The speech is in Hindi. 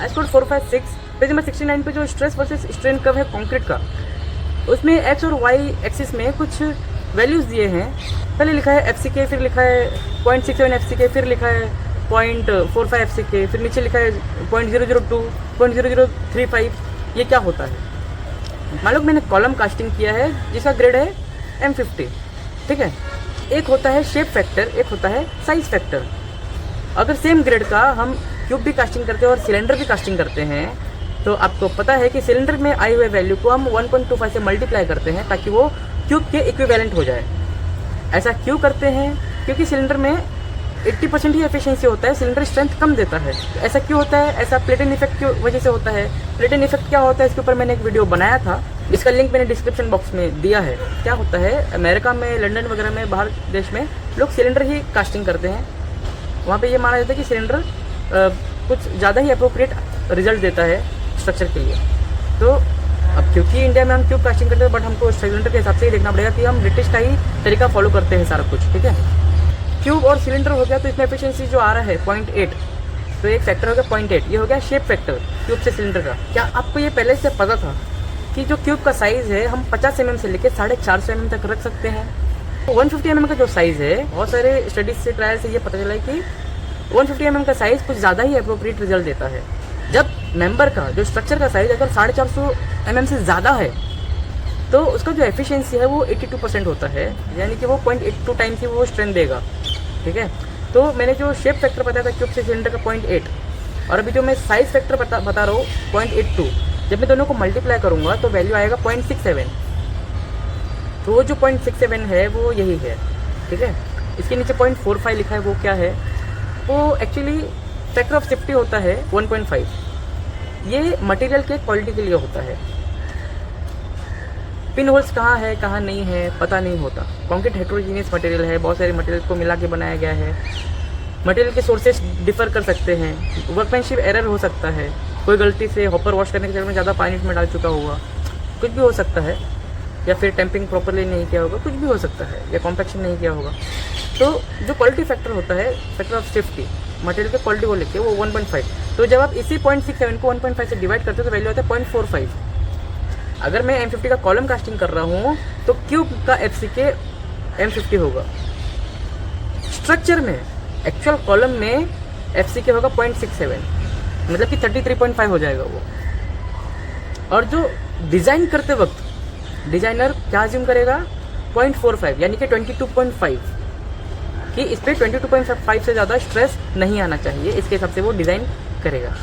एज पर 456 पेज नंबर 69 पे जो स्ट्रेस वर्सेस स्ट्रेन कर्व है कंक्रीट का, उसमें एक्स और वाई एक्सिस में कुछ वैल्यूज़ दिए हैं। पहले लिखा है FCK, फिर लिखा है 0.67 FCK, फिर लिखा है 0.45 FCK, फिर नीचे लिखा है 0.002, 0.0035। ये क्या होता है? मान लो मैंने कॉलम कास्टिंग किया है जिसका ग्रेड है M50, ठीक है। एक होता है शेप फैक्टर, एक होता है साइज फैक्टर। अगर सेम ग्रेड का हम क्यूब भी कास्टिंग करते हैं और सिलेंडर भी कास्टिंग करते हैं, तो आपको पता है कि सिलेंडर में आए हुए वैल्यू को हम 1.25 से मल्टीप्लाई करते हैं ताकि वो क्यूब के इक्विवेलेंट हो जाए। ऐसा क्यों करते हैं? क्योंकि सिलेंडर में 80% ही एफिशिएंसी होता है, सिलेंडर स्ट्रेंथ कम देता है। ऐसा क्यों होता है? ऐसा प्लेटन इफेक्ट की वजह से होता है। प्लेटन इफेक्ट क्या होता है, इसके ऊपर मैंने एक वीडियो बनाया था, इसका लिंक मैंने डिस्क्रिप्शन बॉक्स में दिया है। क्या होता है, अमेरिका में, लंदन वगैरह में, बाहर देश में लोग सिलेंडर ही कास्टिंग करते हैं। वहाँ पे ये माना जाता है कि सिलेंडर कुछ ज़्यादा ही अप्रोप्रिएट रिजल्ट देता है स्ट्रक्चर के लिए। तो अब क्योंकि इंडिया में हम क्यूब कास्टिंग करते हैं, बट हमको सिलेंडर के हिसाब से ही देखना पड़ेगा कि हम ब्रिटिश का ही तरीका फॉलो करते हैं सारा कुछ, ठीक है। क्यूब और सिलेंडर हो गया, तो इसमें एफिशिएंसी जो आ रहा है 0.8, तो एक फैक्टर हो गया 0.8, ये हो गया शेप फैक्टर क्यूब से सिलेंडर का। क्या आपको ये पहले से पता था कि जो क्यूब का साइज़ है हम 50 mm से लेकर 450 mm तक रख सकते हैं? 150 mm का जो साइज़ है, बहुत सारे स्टडीज से, ट्रायल से ये पता चला है कि 150 mm का साइज़ कुछ ज़्यादा ही अप्रोप्रिएट रिजल्ट देता है। जब मेंबर का जो स्ट्रक्चर का साइज़ अगर 450 mm से ज़्यादा है, तो उसका जो एफिशिएंसी है वो 82% होता है, यानी कि वो 0.82 टाइम्स ही वो स्ट्रेंथ देगा, ठीक है। तो मैंने जो शेप फैक्टर बताया था क्यूब से सिलेंडर का 0.8, और अभी जो मैं साइज़ फैक्टर बता रहा हूँ 0.82, जब मैं दोनों को मल्टीप्लाई करूँगा तो वैल्यू आएगा 0.67। तो वो जो 0.67 है वो यही है, ठीक है। इसके नीचे 0.45 लिखा है, वो क्या है? वो एक्चुअली फैक्टर ऑफ सेफ्टी होता है 1.5। ये मटेरियल के क्वालिटी के लिए होता है। पिन होल्स कहाँ है कहाँ नहीं है पता नहीं होता। कंक्रीट हेट्रोजीनियस मटेरियल है, बहुत सारे मटेरियल को मिला के बनाया गया है। मटेरियल के सोर्सेस डिफर कर सकते हैं, वर्कमैनशिप एरर हो सकता है, कोई गलती से हॉपर वॉश करने के चक्कर में ज़्यादा पानी में डाल चुका होगा, कुछ भी हो सकता है, या फिर टेम्पिंग प्रॉपरली नहीं किया होगा, कुछ भी हो सकता है, या कॉम्पैक्शन नहीं किया होगा। तो जो क्वालिटी फैक्टर होता है, फैक्टर ऑफ सेफ्टी, मटेरियल के क्वालिटी को लेके, वो 1.5। तो जब आप इसी 0.67 को 1.5 से डिवाइड करते हो तो वैल्यू आता है 0.45। अगर मैं M50 का कॉलम कास्टिंग कर रहा हूँ तो क्यूब का FCK M50 होगा। स्ट्रक्चर में, एक्चुअल कॉलम में FCK होगा 0.67, मतलब कि 33.5 हो जाएगा वो। और जो डिज़ाइन करते वक्त डिज़ाइनर क्या अज्यूम करेगा? 0.45, यानी कि 22.5, कि इस पर 22.5 से ज़्यादा स्ट्रेस नहीं आना चाहिए, इसके हिसाब से वो डिज़ाइन करेगा।